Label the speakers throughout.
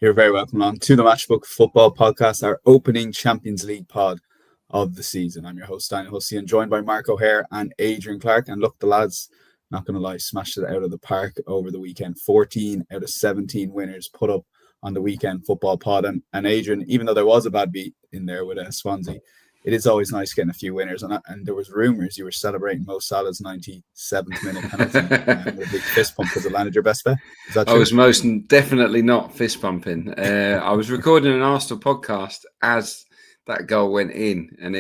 Speaker 1: You're very welcome along to the Matchbook Football Podcast, our opening Champions League pod of the season. I'm your host, Daniel Hussey, and joined by Mark O'Haire and Adrian Clarke. And look, the lads, not going to lie, smashed it out of the park over the weekend. 14 out of 17 winners put up on the weekend football pod. And Adrian, even though there was a bad beat in there with Swansea, it is always nice getting a few winners. And there was rumours you were celebrating Mo Salah's 97th minute penalty with a big fist pump because it landed your best bet. Is that true?
Speaker 2: I was most definitely not fist pumping. I was recording an Arsenal podcast as that goal went in, and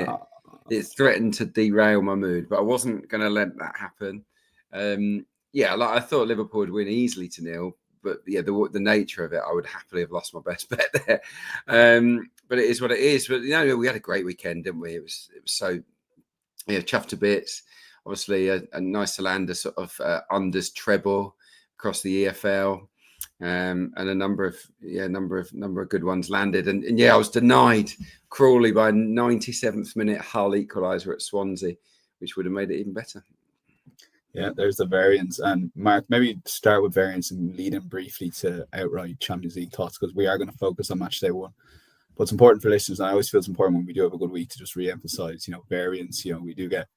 Speaker 2: it threatened to derail my mood, but I wasn't going to let that happen. I thought Liverpool would win easily to 0, but the nature of it, I would happily have lost my best bet there. But it is what it is. But we had a great weekend, didn't we? It was so chuffed to bits. Obviously, a nice to land a sort of unders treble across the EFL, and a number of good ones landed. And I was denied cruelly by 97th minute Hull equaliser at Swansea, which would have made it even better.
Speaker 1: Yeah, there's the variance. And Mark, maybe start with variance and lead in briefly to outright Champions League thoughts, because we are going to focus on Matchday 1. But it's important for listeners, and I always feel it's important when we do have a good week to just re-emphasise, variance. We do get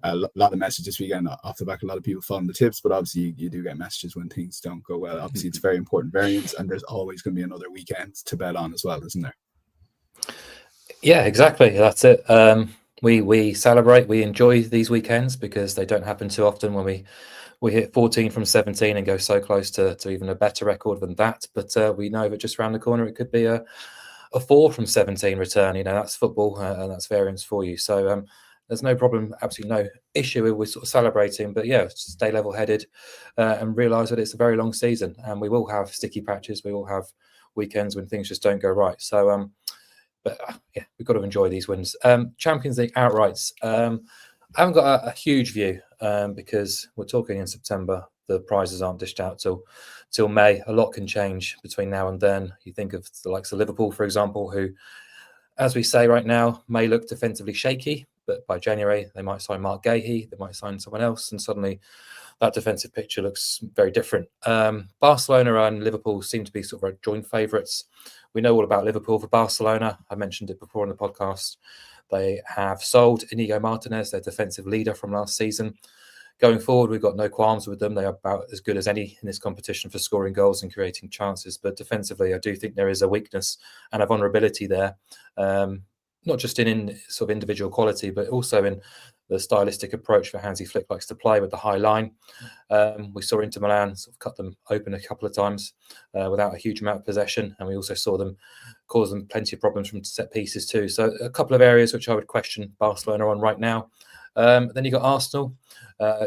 Speaker 1: a lot of messages this weekend off the back of a lot of people following the tips, but obviously you do get messages when things don't go well. Obviously, it's very important variance, and there's always going to be another weekend to bet on as well, isn't there?
Speaker 3: Yeah, exactly. That's it. We celebrate, we enjoy these weekends because they don't happen too often when we hit 14 from 17 and go so close to even a better record than that. But we know that just around the corner it could be a 4 from 17 return. That's football and that's variance for you. So there's no problem, absolutely no issue with sort of celebrating. But stay level-headed and realise that it's a very long season, and we will have sticky patches. We will have weekends when things just don't go right. So we've got to enjoy these wins. Champions League outrights. I haven't got a huge view because we're talking in September. The prizes aren't dished out till May. A lot can change between now and then. You think of the likes of Liverpool, for example, who, as we say right now, may look defensively shaky, but by January they might sign Mark Gahey, they might sign someone else, and suddenly that defensive picture looks very different. Barcelona and Liverpool seem to be sort of joint favourites. We know all about Liverpool. For Barcelona, I mentioned it before on the podcast, they have sold Inigo Martinez, their defensive leader from last season. Going forward, we've got no qualms with them. They are about as good as any in this competition for scoring goals and creating chances. But defensively, I do think there is a weakness and a vulnerability there, not just in sort of individual quality, but also in the stylistic approach that Hansi Flick likes to play with the high line. We saw Inter Milan sort of cut them open a couple of times without a huge amount of possession, and we also saw them cause them plenty of problems from set pieces too. So a couple of areas which I would question Barcelona on right now. Then you got Arsenal,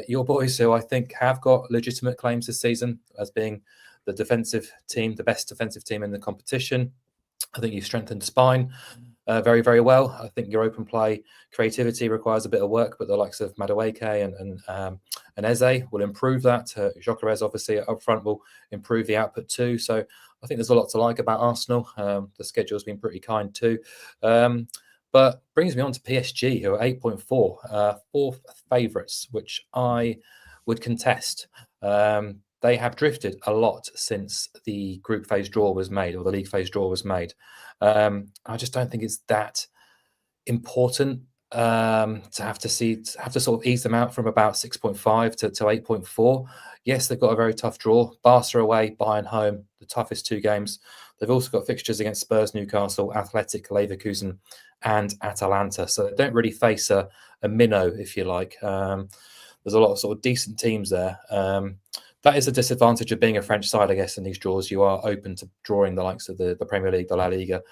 Speaker 3: your boys, who I think have got legitimate claims this season as being the defensive team, the best defensive team in the competition. I think you've strengthened spine very, very well. I think your open play creativity requires a bit of work, but the likes of Madueke and Eze will improve that. Gyökeres, obviously, up front will improve the output too. So I think there's a lot to like about Arsenal. The schedule's been pretty kind too. But brings me on to PSG, who are 8.4, fourth favourites, which I would contest. They have drifted a lot since the group phase draw was made, or the league phase draw was made. I just don't think it's that important to have to sort of ease them out from about 6.5 to 8.4. Yes, they've got a very tough draw. Barca away, Bayern home, the toughest 2 games. They've also got fixtures against Spurs, Newcastle, Athletic, Leverkusen, and Atalanta. So they don't really face a minnow, if you like. There's a lot of sort of decent teams there. That is a disadvantage of being a French side, I guess, in these draws. You are open to drawing the likes of the Premier League, the La Liga,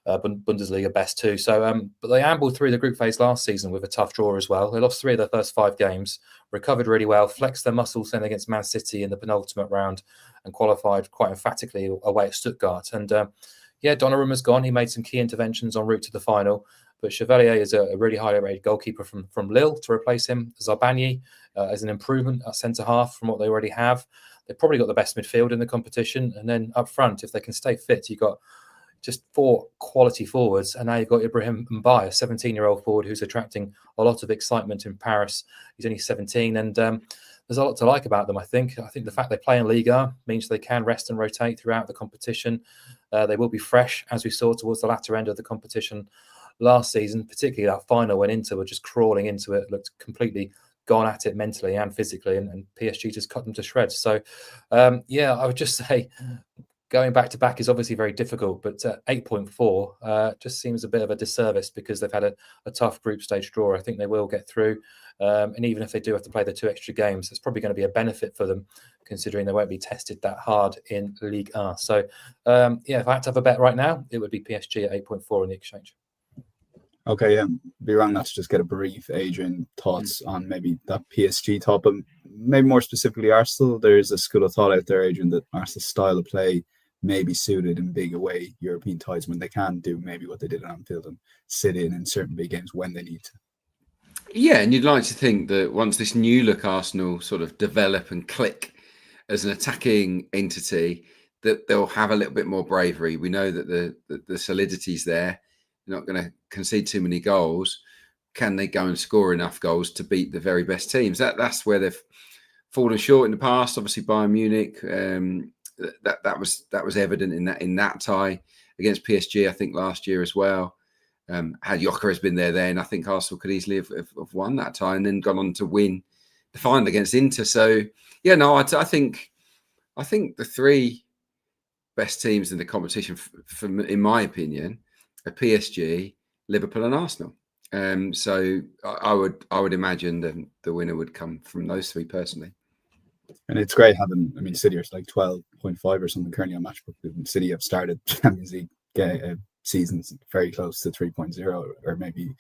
Speaker 3: Bundesliga best too. So, but they ambled through the group phase last season with a tough draw as well. They lost 3 of their first 5 games, recovered really well, flexed their muscles then against Man City in the penultimate round, and qualified quite emphatically away at Stuttgart. And Donnarumma's gone. He made some key interventions en route to the final. But Chevalier is a really highly rated goalkeeper from Lille to replace him. Zarbagni is an improvement at centre-half from what they already have. They've probably got the best midfield in the competition. And then up front, if they can stay fit, you've got just 4 quality forwards. And now you've got Ibrahim Mbaye, a 17-year-old forward who's attracting a lot of excitement in Paris. He's only 17. And there's a lot to like about them. I think the fact they play in Liga means they can rest and rotate throughout the competition. They will be fresh, as we saw towards the latter end of the competition last season, particularly that final when Inter were just crawling into it, looked completely gone at it mentally and physically, and PSG just cut them to shreds. So, I would just say going back to back is obviously very difficult, but 8.4 just seems a bit of a disservice because they've had a tough group stage draw. I think they will get through. And even if they do have to play the 2 extra games, it's probably going to be a benefit for them, considering they won't be tested that hard in Ligue 1. So, if I had to have a bet right now, it would be PSG at 8.4 in the exchange.
Speaker 1: Okay, be wrong not to just get a brief, Adrian, thoughts on maybe that PSG top, but maybe more specifically Arsenal. There's a school of thought out there, Adrian, that Arsenal's style of play may be suited in big away European ties when they can do maybe what they did at Anfield and sit in certain big games when they need to.
Speaker 2: Yeah, and you'd like to think that once this new look Arsenal sort of develop and click as an attacking entity, that they'll have a little bit more bravery. We know that the solidity's there. They're not going to concede too many goals. Can they go and score enough goals to beat the very best teams? That's where they've fallen short in the past. Obviously, Bayern Munich, that was evident in that tie against PSG, I think last year as well. Had O'Haire been there then, I think Arsenal could easily have won that tie and then gone on to win the final against Inter. So I think the 3 best teams in the competition, in my opinion, are PSG, Liverpool, and Arsenal. So I would imagine the winner would come from those 3 personally.
Speaker 1: And it's great having, City are like 12.5 or something currently on Matchbook. City have started Champions League seasons very close to 3.0 or maybe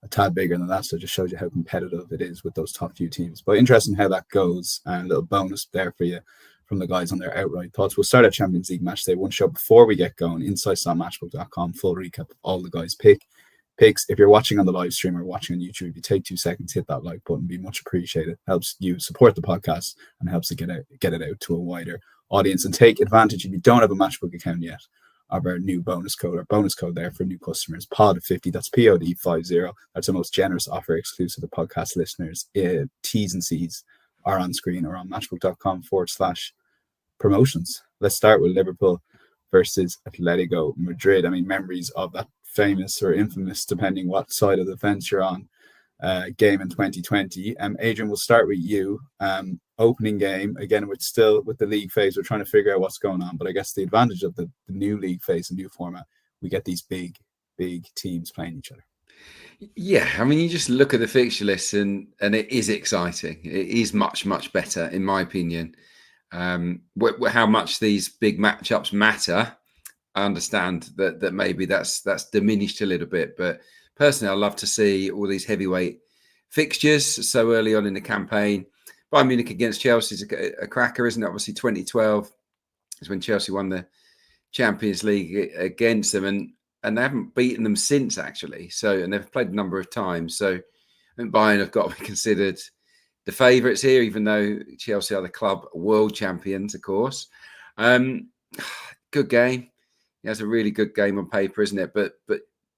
Speaker 1: a tad bigger than that. So it just shows you how competitive it is with those top few teams. But interesting how that goes, and a little bonus there for you from the guys on their outright thoughts. We'll start at Champions League Matchday. One show before we get going, insights.matchbook.com, full recap of all the guys' picks. If you're watching on the live stream or watching on YouTube, if you take 2 seconds, hit that like button, be much appreciated. Helps you support the podcast and helps to get it out to a wider audience. And take advantage, if you don't have a Matchbook account yet, of our new bonus code there for new customers, POD50. That's POD50. That's the most generous offer exclusive to podcast listeners. T's and C's are on screen or on matchbook.com/promotions. Let's start with Liverpool versus Atletico Madrid. Memories of that famous or infamous, depending what side of the fence you're on, game in 2020. Adrian, we'll start with you. Opening game, again, with the league phase, we're trying to figure out what's going on. But I guess the advantage of the new league phase, the new format, we get these big teams playing each other.
Speaker 2: Yeah, you just look at the fixture list and it is exciting. It is much, much better, in my opinion. How much these big matchups matter, I understand that maybe that's diminished a little bit. But personally, I love to see all these heavyweight fixtures so early on in the campaign. Bayern Munich against Chelsea is a cracker, isn't it? Obviously, 2012 is when Chelsea won the Champions League against them, and they haven't beaten them since, actually. And they've played a number of times. So I think Bayern have got to be considered the favourites here, even though Chelsea are the club world champions, of course. Good game. It has a really good game on paper, isn't it? But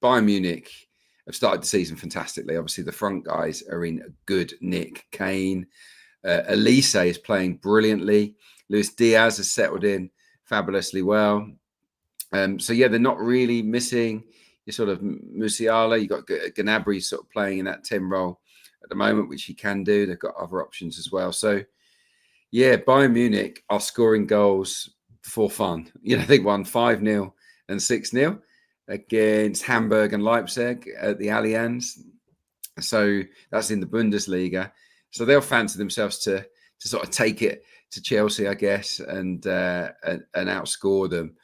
Speaker 2: Bayern Munich have started the season fantastically. Obviously, the front guys are in good nick. Kane, Elise is playing brilliantly. Luis Diaz has settled in fabulously well. They're not really missing your sort of Musiala. You've got Gnabry sort of playing in that 10 role at the moment, which he can do. They've got other options as well. So, Bayern Munich are scoring goals for fun. They won 5-0 and 6-0 against Hamburg and Leipzig at the Allianz. So that's in the Bundesliga. So they'll fancy themselves to sort of take it to Chelsea, I guess, and outscore them.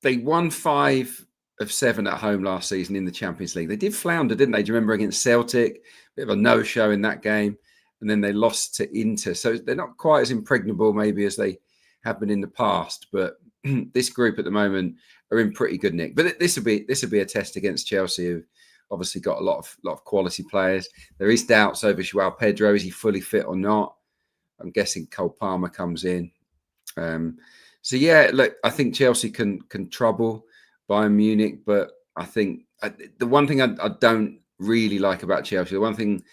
Speaker 2: They won 5 of 7 at home last season in the Champions League. They did flounder, didn't they? Do you remember against Celtic? Bit of a no-show in that game. And then they lost to Inter. So they're not quite as impregnable maybe as they have been in the past. But this group at the moment are in pretty good nick. But this will be a test against Chelsea, who obviously got a lot of quality players. There is doubts over Joao Pedro. Is he fully fit or not? I'm guessing Cole Palmer comes in. I think Chelsea can trouble Bayern Munich, but I think the one thing I don't really like about Chelsea, the one thing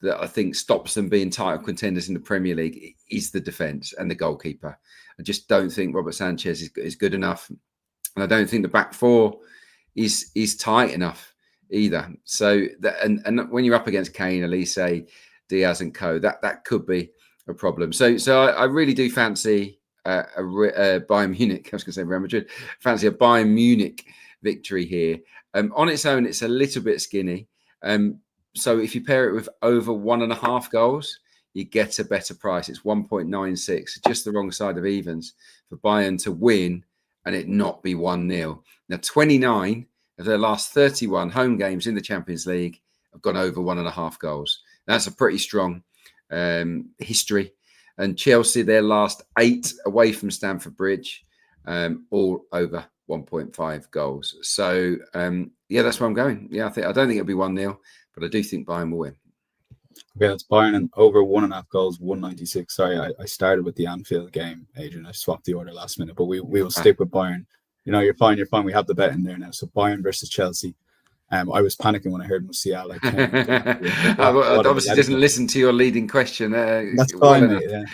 Speaker 2: that I think stops them being title contenders in the Premier League is the defence and the goalkeeper. I just don't think Robert Sanchez is good enough, and I don't think the back four is tight enough either. So and when you're up against Kane, Elise, Diaz, and co, that could be a problem. So I really do fancy a Bayern Munich. I was going to say Real Madrid. Fancy a Bayern Munich victory here. On its own, it's a little bit skinny. So if you pair it with over 1.5 goals, you get a better price. It's 1.96, just the wrong side of evens for Bayern to win and it not be 1-0. Now, 29 of their last 31 home games in the Champions League have gone over 1.5 goals. That's a pretty strong history. And Chelsea, their last 8 away from Stamford Bridge, all over 1.5 goals. So, that's where I'm going. I don't think it'll be 1-0, but I do think Bayern will win.
Speaker 1: Okay, that's Bayern and over 1.5 goals, 196. Sorry, I started with the Anfield game, Adrian. I swapped the order last minute, but we will stick with Bayern. You're fine. We have the bet in there now. So Bayern versus Chelsea. I was panicking when I heard Musiala.
Speaker 2: Obviously doesn't listen to your leading question.
Speaker 1: That's fine, mate.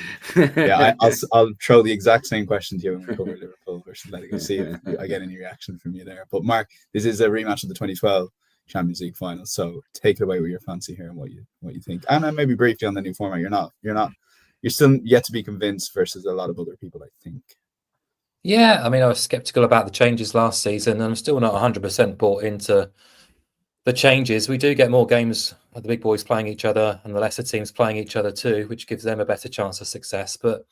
Speaker 1: Yeah. I'll throw the exact same question to you when we cover Liverpool versus Atletico. See if I get any reaction from you there. But Mark, this is a rematch of the 2012 Champions League final. So take it away with your fancy here and what you think, and then maybe briefly on the new format. You're still yet to be convinced versus a lot of other people, I think.
Speaker 3: Yeah, I mean, I was skeptical about the changes last season, and I'm still not 100% bought into the changes. We do get more games of the big boys playing each other and the lesser teams playing each other too, which gives them a better chance of success. But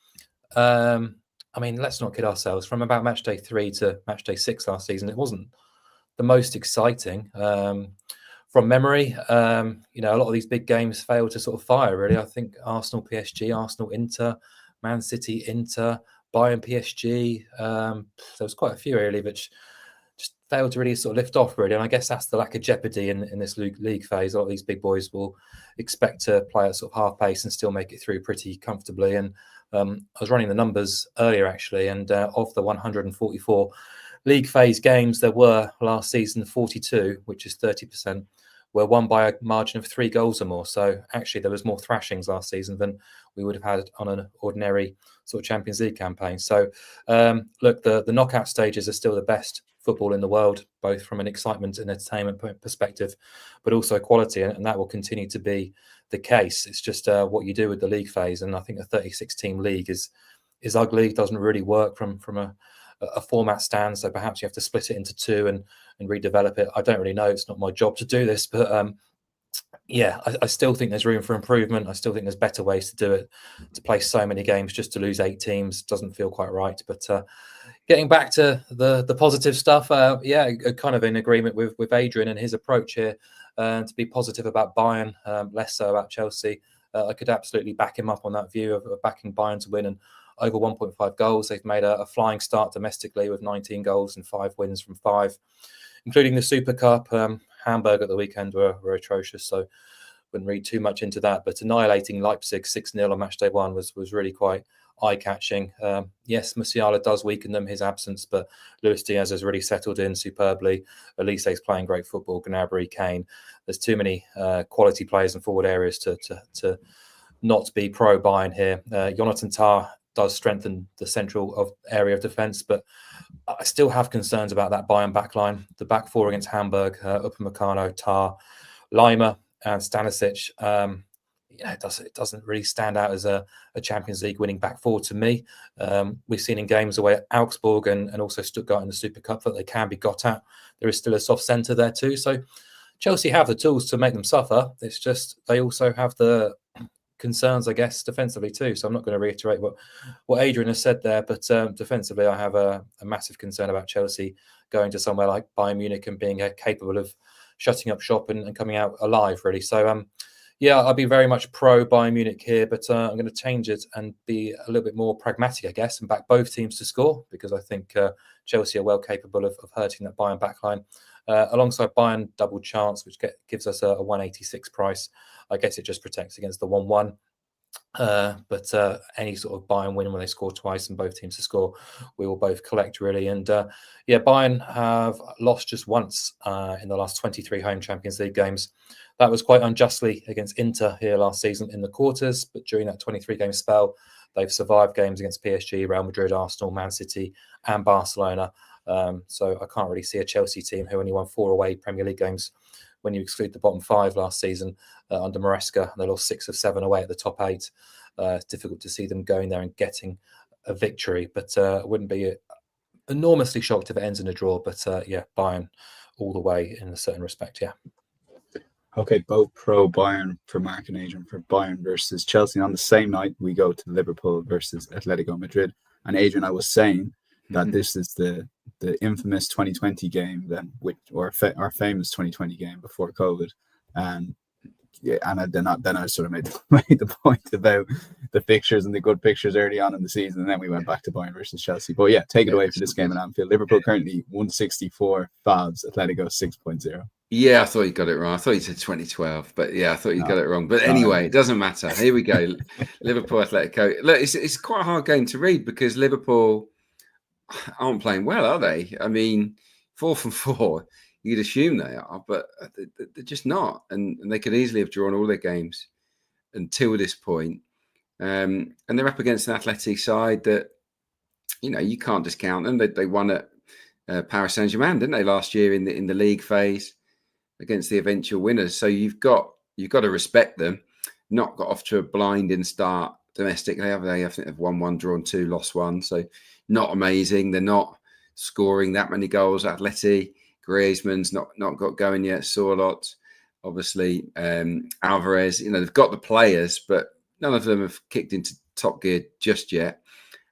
Speaker 3: I mean, let's not kid ourselves. From about Matchday 3 to Matchday 6 last season, it wasn't the most exciting. From memory, a lot of these big games failed to sort of fire, really. I think Arsenal, PSG, Arsenal, Inter, Man City, Inter, Bayern, PSG. There was quite a few, really, which just failed to really sort of lift off, really. And I guess that's the lack of jeopardy in this league phase. A lot of these big boys will expect to play at sort of half pace and still make it through pretty comfortably. And I was running the numbers earlier, actually, and of the 144 league phase games there were last season, 42, which is 30%, were won by a margin of 3 goals or more. So actually there was more thrashings last season than we would have had on an ordinary sort of Champions League campaign. So look, the knockout stages are still the best football in the world, both from an excitement and entertainment perspective, but also quality, and that will continue to be the case. It's just what you do with the league phase, and I think a 36-team league is ugly, doesn't really work from a format stand. So perhaps you have to split it into 2 and redevelop it. I don't really know. It's not my job to do this, but I still think there's room for improvement. I still think there's better ways to do it. To play so many games just to lose 8 teams doesn't feel quite right. But getting back to the positive stuff, kind of in agreement with Adrian and his approach here, to be positive about Bayern, less so about Chelsea. I could absolutely back him up on that view of backing Bayern to win and over 1.5 goals. They've made a flying start domestically with 19 goals and 5 wins from 5, including the Super Cup. Hamburg at the weekend were atrocious, so wouldn't read too much into that. But annihilating Leipzig 6-0 on Matchday 1 was really quite eye-catching. Yes, Musiala does weaken them, his absence, but Luis Diaz has really settled in superbly. Elise's playing great football, Gnabry, Kane. There's too many quality players in forward areas to not be pro-Bayern here. Jonathan Tah does strengthen the central area of defence, but I still have concerns about that Bayern backline. The back 4 against Hamburg, Upamecano, Tah, Lima, and Stanisic. It doesn't really stand out as a Champions League winning back 4 to me. We've seen in games away at Augsburg and also Stuttgart in the Super Cup that they can be got at. There is still a soft centre there too. So Chelsea have the tools to make them suffer. It's just they also have the concerns, I guess, defensively too. So I'm not going to reiterate what Adrian has said there, but defensively, I have a massive concern about Chelsea going to somewhere like Bayern Munich and being capable of shutting up shop and coming out alive, really. So I'll be very much pro Bayern Munich here, but I'm going to change it and be a little bit more pragmatic, I guess, and back both teams to score, because I think Chelsea are well capable of hurting that Bayern backline. Alongside Bayern double chance, which gives us a 186 price. I guess it just protects against the 1-1. But any sort of Bayern win when they score twice and both teams to score, we will both collect really. And Bayern have lost just once in the last 23 home Champions League games. That was quite unjustly against Inter here last season in the quarters, but during that 23-game spell, they've survived games against PSG, Real Madrid, Arsenal, Man City, and Barcelona. So I can't really see a Chelsea team who only won 4 away Premier League games when you exclude the bottom 5 last season under Maresca. They lost 6 of 7 away at the top 8. It's difficult to see them going there and getting a victory, but I wouldn't be enormously shocked if it ends in a draw. But Bayern all the way in a certain respect, yeah.
Speaker 1: Okay, both pro Bayern for Mark and Adrian for Bayern versus Chelsea. On the same night, we go to Liverpool versus Atletico Madrid. And Adrian, I was saying that this is the infamous 2020 game, then, our famous 2020 game before COVID. And then I sort of made the point about the fixtures and the good pictures early on in the season, and then we went back to Bayern versus Chelsea. But take it away for this game in Anfield. Liverpool currently 164 fouls, Atletico 6.0.
Speaker 2: Yeah, I thought you got it wrong. I thought you said 2012, but I thought you got it wrong. But anyway, it doesn't matter. Here we go. Liverpool, Atletico. Look, it's quite a hard game to read because Liverpool aren't playing well, are they? I mean, 4 from 4, you'd assume they are, but they're just not. And they could easily have drawn all their games until this point. And they're up against an Atleti side that, you can't discount them. They won at Paris Saint-Germain, didn't they, last year in the league phase against the eventual winners. So you've got to respect them. Not got off to a blinding start domestically. I think they've won 1, drawn 2, lost 1. So not amazing. They're not scoring that many goals. Atleti, Griezmann's not got going yet. Sorloth, obviously, Alvarez. They've got the players, but none of them have kicked into top gear just yet.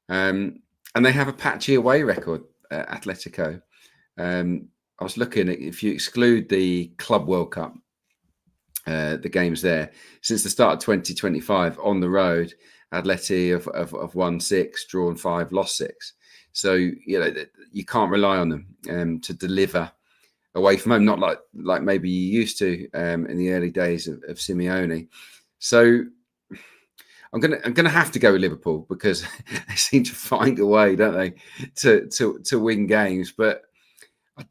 Speaker 2: And they have a patchy away record, Atletico. I was looking at, if you exclude the Club World Cup, the games there, since the start of 2025 on the road, Atleti have won 6, drawn 5, lost 6. So, you can't rely on them to deliver away from home, not like maybe you used to in the early days of Simeone. So I'm gonna have to go with Liverpool because they seem to find a way, don't they, to win games. But I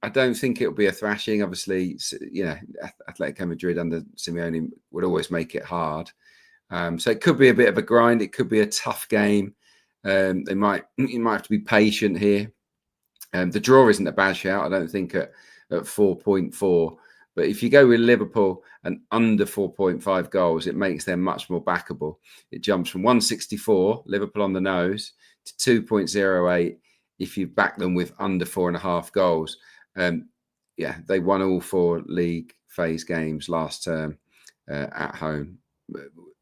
Speaker 2: don't think it'll be a thrashing. Obviously, Atletico Madrid under Simeone would always make it hard. So it could be a bit of a grind. It could be a tough game. You might have to be patient here. The draw isn't a bad shout, I don't think, at 4.4. But if you go with Liverpool and under 4.5 goals, it makes them much more backable. It jumps from 164, Liverpool on the nose, to 2.08 if you back them with under 4.5 goals. They won all 4 league phase games last term at home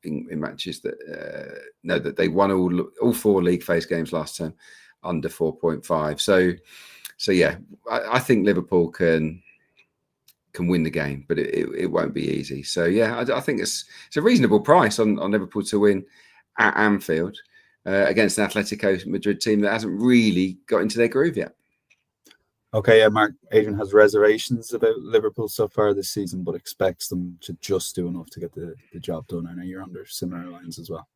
Speaker 2: in matches that they won all 4 league phase games last term under 4.5. So I think Liverpool can win the game, but it won't be easy. So I think it's a reasonable price on Liverpool to win at Anfield against an Atletico Madrid team that hasn't really got into their groove yet.
Speaker 1: Okay, Mark, Adrian has reservations about Liverpool so far this season, but expects them to just do enough to get the job done. I know you're under similar lines as well.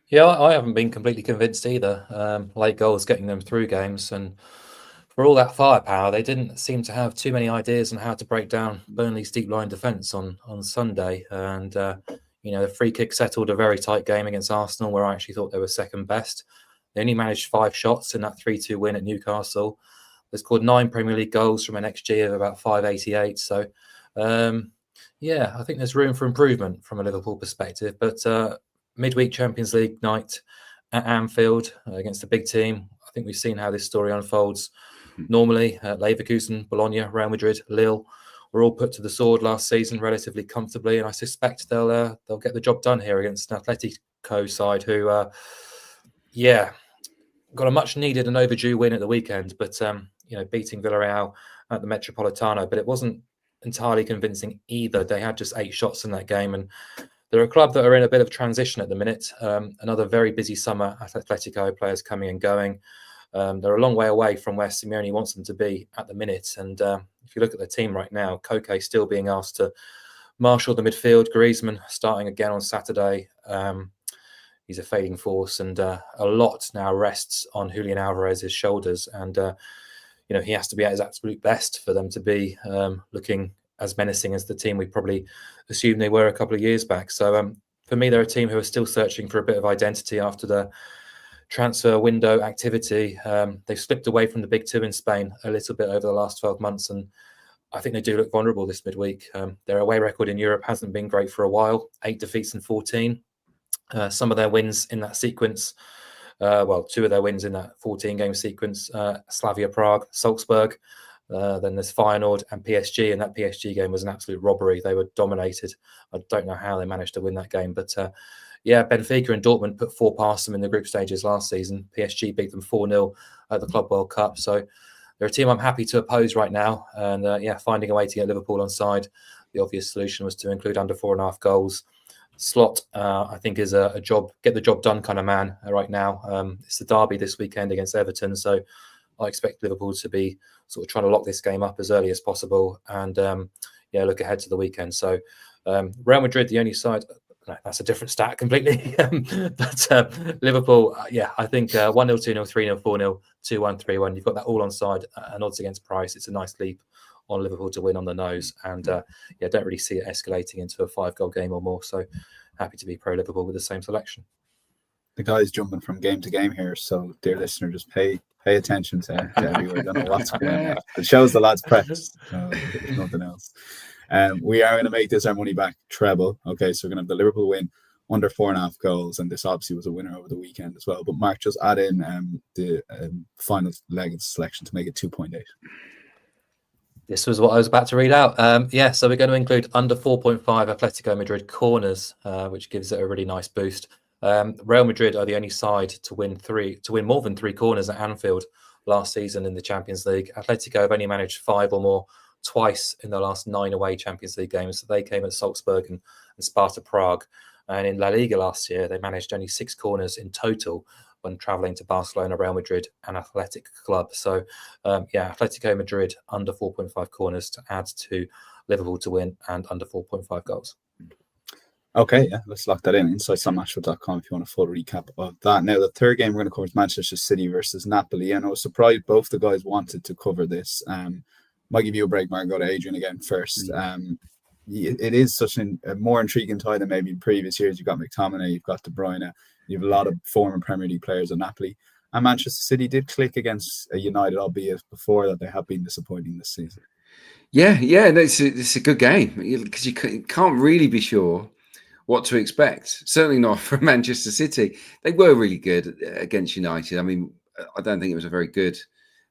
Speaker 3: Yeah, I haven't been completely convinced either. Late goals getting them through games, and for all that firepower, they didn't seem to have too many ideas on how to break down Burnley's deep line defence on Sunday. And the free kick settled a very tight game against Arsenal, where I actually thought they were second best. They only managed 5 shots in that 3-2 win at Newcastle. They scored 9 Premier League goals from an XG of about 588. So, I think there's room for improvement from a Liverpool perspective. But midweek Champions League night at Anfield against a big team, I think we've seen how this story unfolds. Normally, Leverkusen, Bologna, Real Madrid, Lille were all put to the sword last season relatively comfortably, and I suspect they'll get the job done here against an Atletico side who, got a much needed and overdue win at the weekend, but beating Villarreal at the Metropolitano, but it wasn't entirely convincing either. They had just 8 shots in that game, and they're a club that are in a bit of transition at the minute. Another very busy summer at Atletico, players coming and going. They're a long way away from where Simeone wants them to be at the minute. And if you look at the team right now, Koke still being asked to Marshall, the midfield, Griezmann starting again on Saturday. He's a fading force, and a lot now rests on Julian Alvarez's shoulders. And he has to be at his absolute best for them to be looking as menacing as the team we probably assumed they were a couple of years back. So for me, they're a team who are still searching for a bit of identity after the transfer window activity. They've slipped away from the big two in Spain a little bit over the last 12 months, and I think they do look vulnerable this midweek. Their away record in Europe hasn't been great for a while, 8 defeats and 14. Some of their wins in that sequence, 2 of their wins in that 14-game sequence, Slavia Prague, Salzburg, then there's Feyenoord and PSG, and that PSG game was an absolute robbery. They were dominated. I don't know how they managed to win that game, but Benfica and Dortmund put 4 past them in the group stages last season. PSG beat them 4-0 at the Club World Cup. So they're a team I'm happy to oppose right now. And finding a way to get Liverpool on side, the obvious solution was to include under 4.5 goals. Slot, I think, is a get the job done kind of man right now. It's the derby this weekend against Everton, so I expect Liverpool to be sort of trying to lock this game up as early as possible and look ahead to the weekend. So Real Madrid, the only side. No, that's a different stat completely. But Liverpool, I think 1-0, 2-0, 3-0, 4-0, 2-1, 3-1. You've got that all on side and odds against price. It's a nice leap on Liverpool to win on the nose, and don't really see it escalating into a 5-goal game or more. So happy to be pro Liverpool with the same selection.
Speaker 1: The guy's jumping from game to game here, so dear listener, just pay attention to everywhere. Don't know what's going on. It shows the lads prepped. If nothing else. We are going to make this our money back treble. Okay, so we're going to have the Liverpool win under 4.5 goals, and this obviously was a winner over the weekend as well. But Mark, just add in the final leg of the selection to make it 2.8.
Speaker 3: This was what I was about to read out. So we're going to include under 4.5 Atletico Madrid corners, which gives it a really nice boost. Real Madrid are the only side to win more than 3 corners at Anfield last season in the Champions League. Atletico have only managed 5 or more twice in the last 9 away Champions League games. So they came at Salzburg and Sparta Prague. And in La Liga last year, they managed only 6 corners in total when travelling to Barcelona, Real Madrid and Athletic Club. So, Atletico Madrid under 4.5 corners to add to Liverpool to win and under 4.5 goals.
Speaker 1: Okay, let's lock that in. InsightsOnMatchday.com if you want a full recap of that. Now, the third game we're going to cover is Manchester City versus Napoli. And I was surprised both the guys wanted to cover this. Might give you a break, Mark. Go to Adrian again first. It is such a more intriguing tie than maybe in previous years. You've got McTominay, you've got De Bruyne, you have a lot of former Premier League players at Napoli. And Manchester City did click against United, albeit before that they have been disappointing this season.
Speaker 2: It's a good game because you can't really be sure what to expect. Certainly not from Manchester City. They were really good against United. I mean, I don't think it was a very good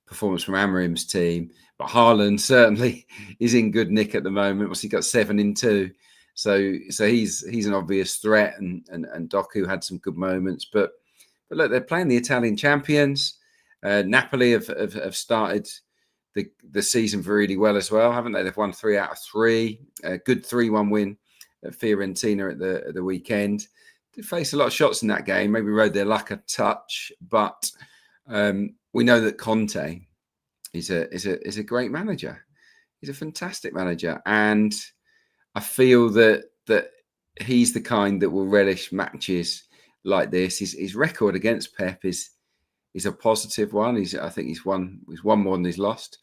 Speaker 2: performance from Amorim's team, but Haaland certainly is in good nick at the moment. He got 7 in 2. So he's an obvious threat, and Doku had some good moments. But look, they're playing the Italian champions. Napoli have started the season really well as well, haven't they? They've won 3 out of 3. A good 3-1 win at Fiorentina at the weekend. They faced a lot of shots in that game. Maybe rode their luck a touch, but we know that Conte is a great manager. He's a fantastic manager, and I feel that he's the kind that will relish matches like this. His record against Pep is a positive one. I think he's won more than he's lost.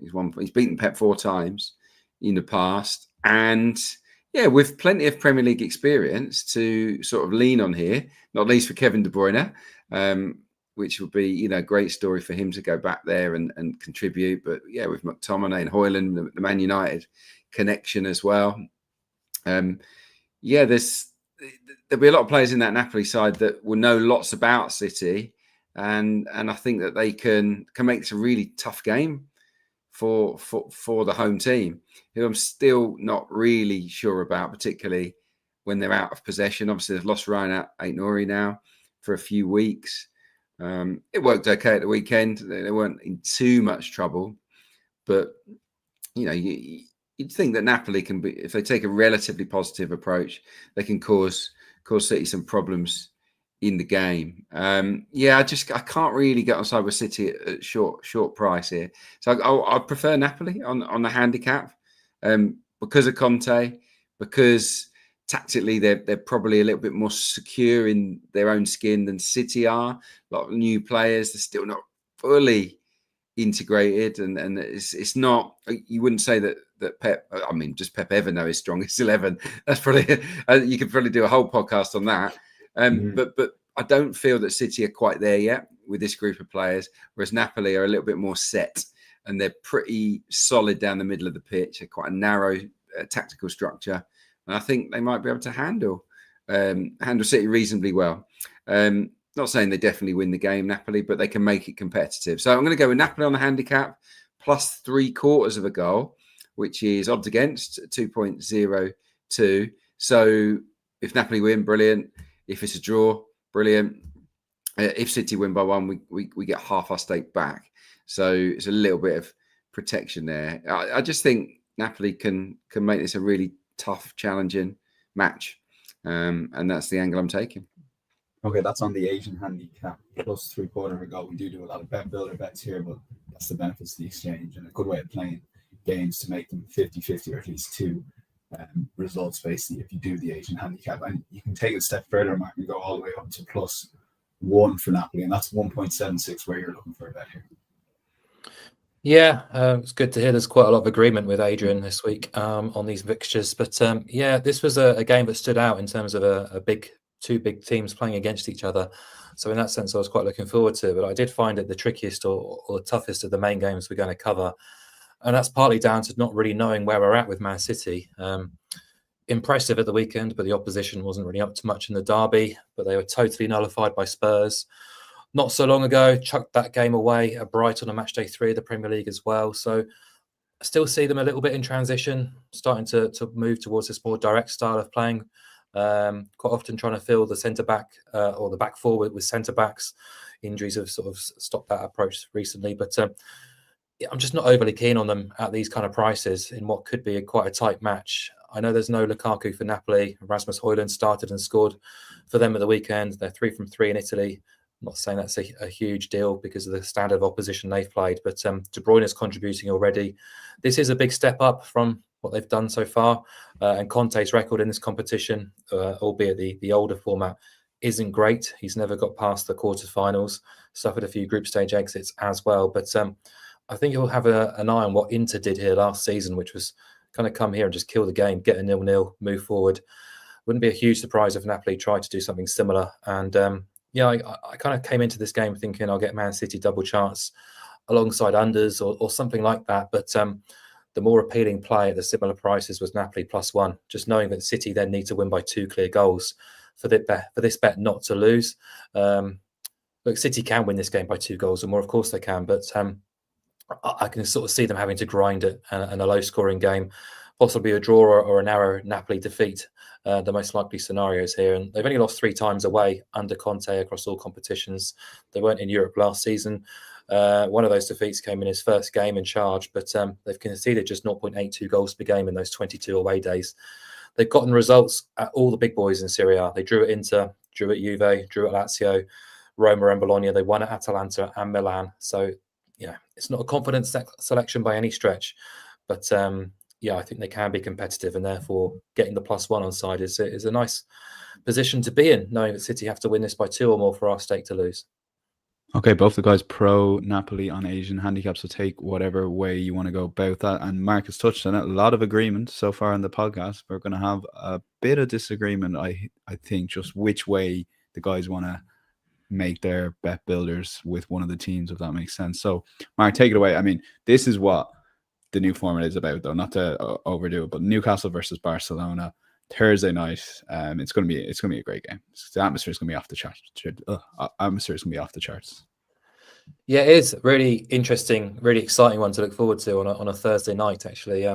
Speaker 2: He's beaten Pep 4 times in the past, and with plenty of Premier League experience to sort of lean on here, not least for Kevin De Bruyne, which would be a great story for him to go back there and contribute. But with McTominay and Højlund, the Man United connection as well. There'll be a lot of players in that Napoli side that will know lots about City, and I think that they can make this a really tough game for the home team, who I'm still not really sure about, particularly when they're out of possession. Obviously, they've lost Ryan Aït-Nouri now for a few weeks. It worked okay at the weekend. They weren't in too much trouble, but you'd think that Napoli can be, if they take a relatively positive approach, they can cause City some problems in the game. I can't really get on side with City at short price here. So I prefer Napoli on the handicap because of Conte, because tactically they're probably a little bit more secure in their own skin than City are. A lot of new players, they're still not fully integrated, and it's not. You wouldn't say that Pep. I mean, just Pep ever know his strongest 11. That's probably you could probably do a whole podcast on that. But I don't feel that City are quite there yet with this group of players, whereas Napoli are a little bit more set and they're pretty solid down the middle of the pitch. They're quite a narrow tactical structure, and I think they might be able to handle City reasonably well. Not saying they definitely win the game, Napoli, but they can make it competitive. So I'm going to go with Napoli on the handicap, plus 3/4 of a goal, which is odds against 2.02. So if Napoli win, brilliant. If it's a draw, brilliant. If City win by 1, we get half our stake back. So it's a little bit of protection there. I just think Napoli can make this a really tough, challenging match. And that's the angle I'm taking.
Speaker 1: Okay, that's on the Asian handicap, plus 3/4 of a goal. We do a lot of bet builder bets here, but that's the benefits of the exchange and a good way of playing games to make them 50-50 or at least 2 results, basically, if you do the Asian handicap. And you can take it a step further, Mark, and go all the way up to +1 for Napoli, and that's 1.76 where you're looking for a bet here.
Speaker 3: Yeah, it's good to hear there's quite a lot of agreement with Adrian this week on these fixtures. But yeah, this was a game that stood out in terms of two big teams playing against each other. So in that sense, I was quite looking forward to it. But I did find it the trickiest or the toughest of the main games we're going to cover. And that's partly down to not really knowing where we're at with Man City. Impressive at the weekend, but the opposition wasn't really up to much in the derby. But they were totally nullified by Spurs. Not so long ago, chucked that game away at Brighton on Matchday 3 of the Premier League as well. So I still see them a little bit in transition, starting to move towards this more direct style of playing. Quite often trying to fill the centre-back or the back four with centre-backs. Injuries have sort of stopped that approach recently. But I'm just not overly keen on them at these kind of prices in what could be quite a tight match. I know there's no Lukaku for Napoli. Rasmus Højlund started and scored for them at the weekend. They're 3 from 3 in Italy. I'm not saying that's a huge deal because of the standard of opposition they've played, but De Bruyne is contributing already. This is a big step up from what they've done so far. And Conte's record in this competition, albeit the older format, isn't great. He's never got past the quarterfinals, suffered a few group stage exits as well. But I think he'll have an eye on what Inter did here last season, which was kind of come here and just kill the game, get a 0-0, move forward. Wouldn't be a huge surprise if Napoli tried to do something similar. And yeah, I kind of came into this game thinking I'll get Man City double chance alongside unders or something like that. But the more appealing play at the similar prices was Napoli +1, just knowing that City then need to win by 2 clear goals for this bet not to lose. Look, City can win this game by 2 goals or more. Of course they can. But I can sort of see them having to grind it and a low-scoring game, possibly a draw or a narrow Napoli defeat. The most likely scenarios here. And they've only lost 3 times away under Conte across all competitions. They weren't in Europe last season. One of those defeats came in his first game in charge, but they've conceded just 0.82 goals per game in those 22 away days. They've gotten results at all the big boys in Serie A. They drew at Inter, drew at Juve, drew at Lazio, Roma and Bologna. They won at Atalanta and Milan. So, yeah, it's not a confident selection by any stretch, but yeah, I think they can be competitive, and therefore getting the +1 on side is a nice position to be in, knowing that City have to win this by 2 or more for our stake to lose.
Speaker 1: Okay, both the guys pro Napoli on Asian handicaps, so take whatever way you want to go about that. And Marcus touched on it, a lot of agreement so far in the podcast. We're going to have a bit of disagreement, I think, just which way the guys want to make their bet builders with one of the teams, if that makes sense. So, Mark, take it away. I mean, this is what the new format is about, though, not to overdo it, but Newcastle versus Barcelona Thursday night. It's going to be a great game. The atmosphere is going to be off the charts. Yeah,
Speaker 3: it is really interesting, really exciting one to look forward to on a Thursday night. Actually,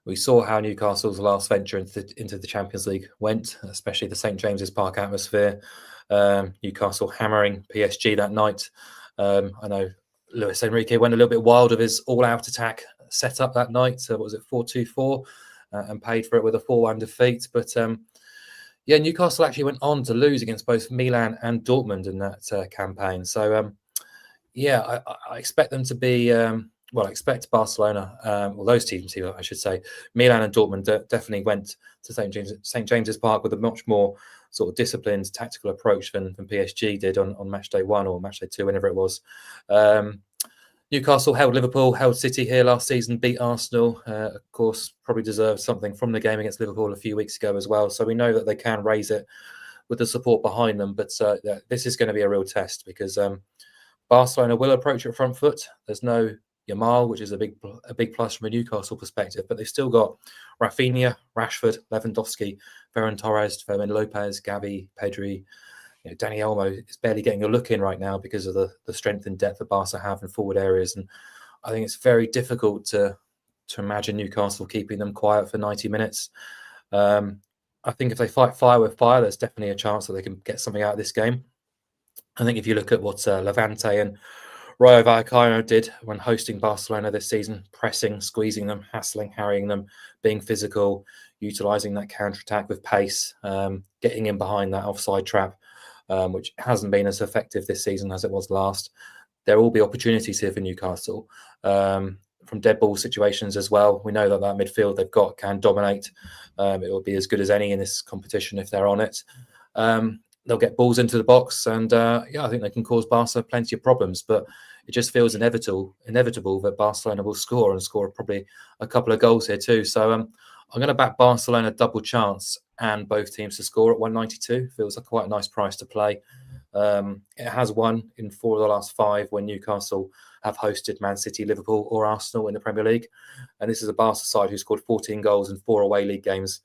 Speaker 3: we saw how Newcastle's last venture into the Champions League went, especially the St James's Park atmosphere. Newcastle hammering PSG that night. I know Luis Enrique went a little bit wild with his all-out attack set up that night. What was it, 4-2-4, and paid for it with a 4-1 defeat. But yeah, Newcastle actually went on to lose against both Milan and Dortmund in that campaign. So yeah, I expect them to be well, I expect Barcelona, well, those teams, I should say, Milan and Dortmund definitely went to St James's Park with a much more sort of disciplined tactical approach than PSG did on Matchday 1 or Matchday 2, whenever it was. Newcastle held Liverpool, held City here last season, beat Arsenal. Of course, probably deserved something from the game against Liverpool a few weeks ago as well. So we know that they can raise it with the support behind them. But this is going to be a real test because Barcelona will approach it front foot. There's no Yamal, which is a big plus from a Newcastle perspective, but they've still got Rafinha, Rashford, Lewandowski, Ferran Torres, Fermin Lopez, Gavi, Pedri. Dani Olmo is barely getting a look in right now because of the strength and depth that Barca have in forward areas, and I think it's very difficult to imagine Newcastle keeping them quiet for 90 minutes. I think if they fight fire with fire, there's definitely a chance that they can get something out of this game. I think if you look at what Levante and Rayo Vallecano did when hosting Barcelona this season, pressing, squeezing them, hassling, harrying them, being physical, utilising that counter-attack with pace, getting in behind that offside trap, which hasn't been as effective this season as it was last. There will be opportunities here for Newcastle from dead ball situations as well. We know that midfield they've got can dominate. It will be as good as any in this competition if they're on it. They'll get balls into the box, and I think they can cause Barca plenty of problems. But it just feels inevitable that Barcelona will score and score probably a couple of goals here too. So I'm going to back Barcelona double chance and both teams to score at 192. Feels like quite a nice price to play. It has won in 4 of the last 5 when Newcastle have hosted Man City, Liverpool or Arsenal in the Premier League. And this is a Barca side who scored 14 goals in 4 away league games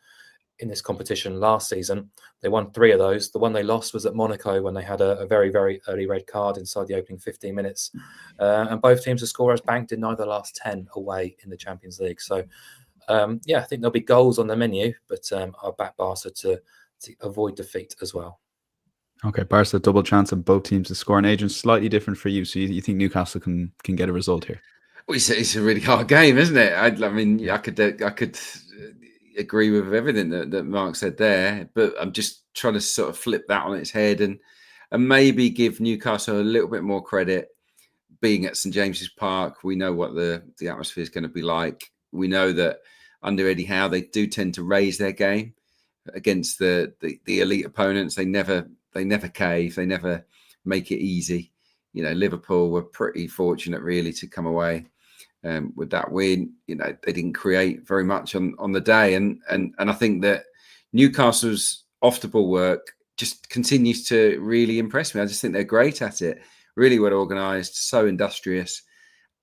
Speaker 3: in this competition last season. They won 3 of those. The one they lost was at Monaco when they had a very, very early red card inside the opening 15 minutes. And both teams have scorers banked in neither last 10 away in the Champions League. So, I think there'll be goals on the menu, but I'll back Barca to avoid defeat as well.
Speaker 1: Okay, Barca double chance of both teams to score. And Adrian, slightly different for you. So you think Newcastle can get a result here?
Speaker 2: Well, it's a really hard game, isn't it? I mean, I could agree with everything that Mark said there, but I'm just trying to sort of flip that on its head and maybe give Newcastle a little bit more credit. Being at St James's Park, we know what the atmosphere is going to be like. We know that under Eddie Howe, they do tend to raise their game against the elite opponents. They never cave. They never make it easy. Liverpool were pretty fortunate, really, to come away with that win. They didn't create very much on the day, and I think that Newcastle's off-the-ball work just continues to really impress me. I just think they're great at it. Really well organised, so industrious.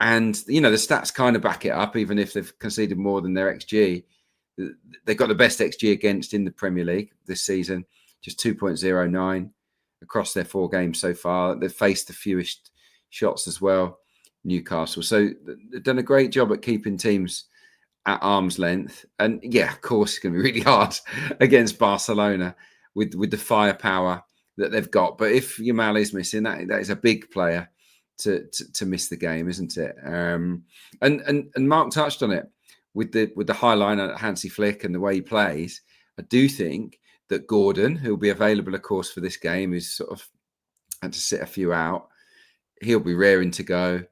Speaker 2: And, the stats kind of back it up, even if they've conceded more than their XG. They've got the best XG against in the Premier League this season, just 2.09 across their 4 games so far. They've faced the fewest shots as well, Newcastle. So they've done a great job at keeping teams at arm's length. And, yeah, of course, it's going to be really hard against Barcelona with the firepower that they've got. But if Yamal is missing, that is a big player to miss the game, isn't it? And Mark touched on it with the high line at Hansi Flick and the way he plays. I do think that Gordon, who will be available, of course, for this game, is sort of had to sit a few out. He'll be raring to go.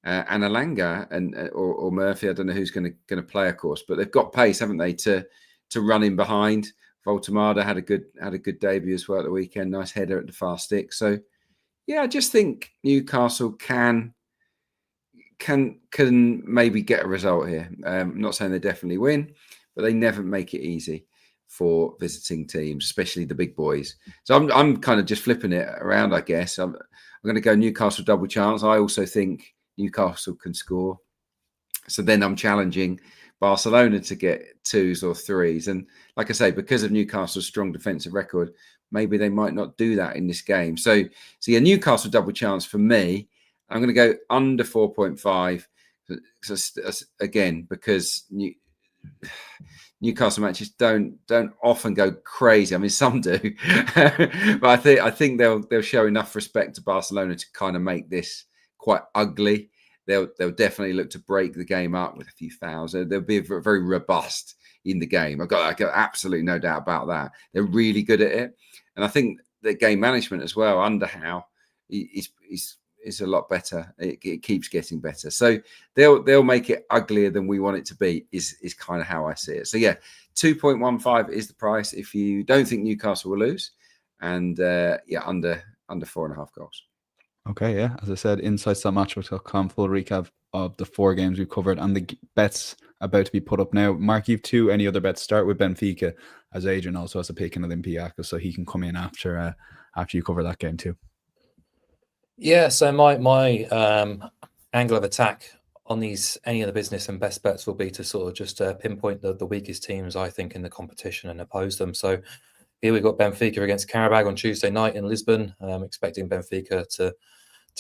Speaker 2: And Alanga or Murphy, I don't know who's going to play, of course, but they've got pace, haven't they, to run in behind. Voltemada had a good debut as well at the weekend. Nice header at the far stick. So, yeah, I just think Newcastle can maybe get a result here. I'm not saying they definitely win, but they never make it easy for visiting teams, especially the big boys. So I'm kind of just flipping it around, I guess. I'm going to go Newcastle double chance. I also think Newcastle can score. So then I'm challenging Barcelona to get 2s or 3s. And like I say, because of Newcastle's strong defensive record, maybe they might not do that in this game. So yeah, Newcastle double chance for me. I'm going to go under 4.5 again, because Newcastle matches don't often go crazy. I mean, some do, but I think they'll show enough respect to Barcelona to kind of make this quite ugly. They'll definitely look to break the game up with a few fouls. They'll be very robust in the game. I've got absolutely no doubt about that. They're really good at it, and I think the game management as well under Howe is is a lot better. It keeps getting better. So they'll make it uglier than we want it to be. Is kind of how I see it. So yeah, 2.15 is the price if you don't think Newcastle will lose, and under 4.5 goals.
Speaker 1: Okay, yeah. As I said, insights.matchbook.com, full recap of the 4 games we've covered and the bets about to be put up now. Mark, you've 2. Any other bets? Start with Benfica, as Adrian also has a pick in Olympiacos, so he can come in after you cover that game too.
Speaker 3: Yeah, so my angle of attack on any of the business and best bets will be to sort of just pinpoint the weakest teams, I think, in the competition and oppose them. So here we've got Benfica against Qarabag on Tuesday night in Lisbon. Expecting Benfica to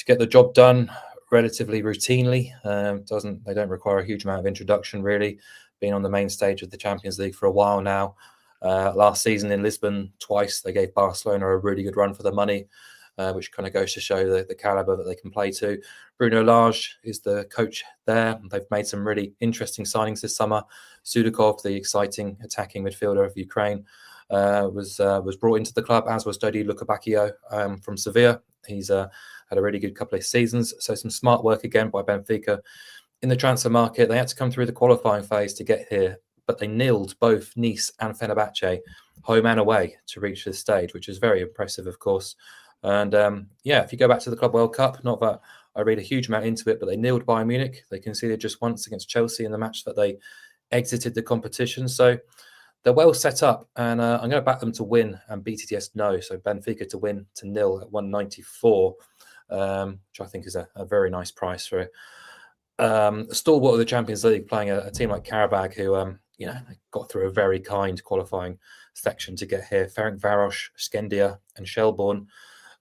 Speaker 3: get the job done relatively routinely. They don't require a huge amount of introduction, really, being on the main stage of the Champions League for a while now. Last season in Lisbon, twice they gave Barcelona a really good run for the money, which kind of goes to show the caliber that they can play to. Bruno Lage is the coach there. They've made some really interesting signings this summer. Sudakov, the exciting attacking midfielder of Ukraine, was brought into the club, as was Dodi Lukebakio from Sevilla. He's had a really good couple of seasons. So some smart work again by Benfica. In the transfer market, they had to come through the qualifying phase to get here, but they nilled both Nice and Fenerbahce, home and away, to reach this stage, which is very impressive, of course. And if you go back to the Club World Cup, not that I read a huge amount into it, but they nilled Bayern Munich. They conceded just once against Chelsea in the match that they exited the competition. So they're well set up, and I'm going to back them to win and BTTS no. So Benfica to win to 0 at 194, which I think is a very nice price for a stalwart of the Champions League playing a team like Qarabag, who they got through a very kind qualifying section to get here. Ferencváros, Skendia, and Shelbourne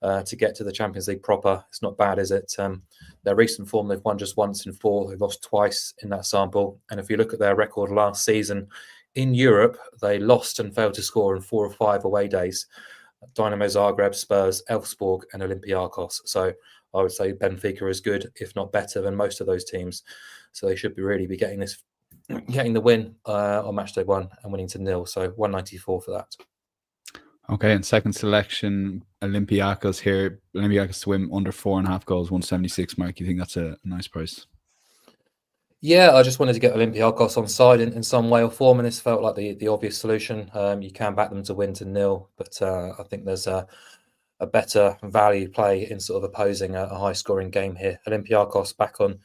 Speaker 3: to get to the Champions League proper. It's not bad, is it? Their recent form, they've won just once in 4. They've lost twice in that sample. And if you look at their record last season in Europe, they lost and failed to score in 4 or 5 away days. Dynamo Zagreb, Spurs, Elfsborg, and Olympiacos. So I would say Benfica is good, if not better, than most of those teams. So they should be getting the win on Matchday 1 and winning to 0. So 194 for that.
Speaker 1: Okay, and second selection, Olympiacos here. Olympiacos to win under 4.5 goals, 176. Mark, you think that's a nice price?
Speaker 3: Yeah, I just wanted to get Olympiacos on side in some way or form, and this felt like the obvious solution. You can back them to win to 0, but I think there's a better value play in sort of opposing a high-scoring game here. Olympiacos back on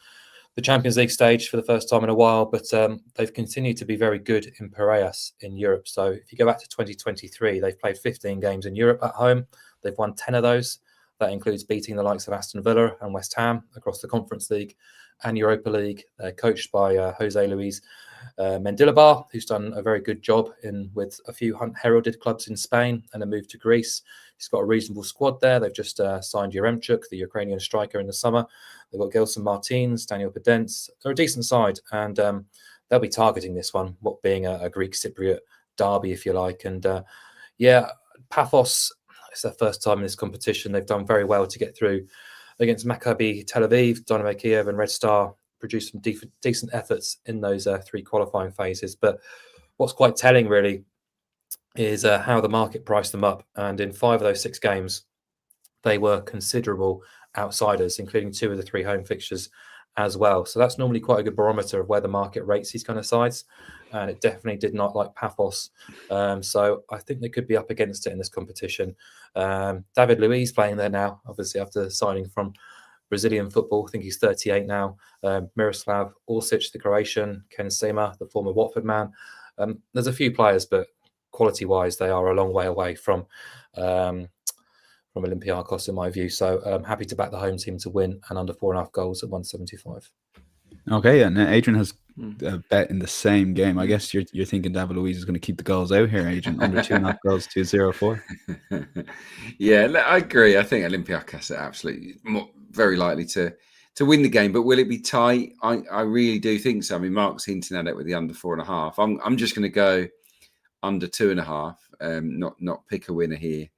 Speaker 3: the Champions League stage for the first time in a while, but they've continued to be very good in Piraeus in Europe. So if you go back to 2023, they've played 15 games in Europe at home. They've won 10 of those. That includes beating the likes of Aston Villa and West Ham across the Conference League and Europa League. They're coached by Jose Luis Mendilibar, who's done a very good job with a few heralded clubs in Spain and a move to Greece. He's got a reasonable squad there. They've just signed Yaremchuk, the Ukrainian striker, in the summer. They've got Gelson Martins, Daniel Pedence. They're a decent side, and they'll be targeting this one, what being a Greek Cypriot derby, if you like. And Paphos, it's their first time in this competition. They've done very well to get through against Maccabi Tel Aviv, Dynamo Kiev, and Red Star. Produced some decent efforts in those 3 qualifying phases. But what's quite telling, really, is how the market priced them up. And in 5 of those 6 games, they were considerable outsiders, including 2 of the 3 home fixtures as well. So that's normally quite a good barometer of where the market rates these kind of sides. And it definitely did not like Paphos. So I think they could be up against it in this competition. David Luiz playing there now, obviously after signing from Brazilian football. I think he's 38 now. Miroslav Orsic, the Croatian. Ken Sema, the former Watford man. There's a few players, but quality-wise, they are a long way away from Olympiacos, in my view. So I'm happy to back the home team to win and under 4.5 goals at 175.
Speaker 1: Okay, yeah. Now Adrian has a bet in the same game. I guess you're thinking David Luiz is going to keep the goals out here, Adrian. Under 2.5 goals, 2.04.
Speaker 2: Yeah, I agree. I think Olympiacos are absolutely very likely to win the game, but will it be tight? I really do think so. I mean, Mark's hinting at it with the under 4.5. I'm just going to go under 2.5. Not pick a winner here.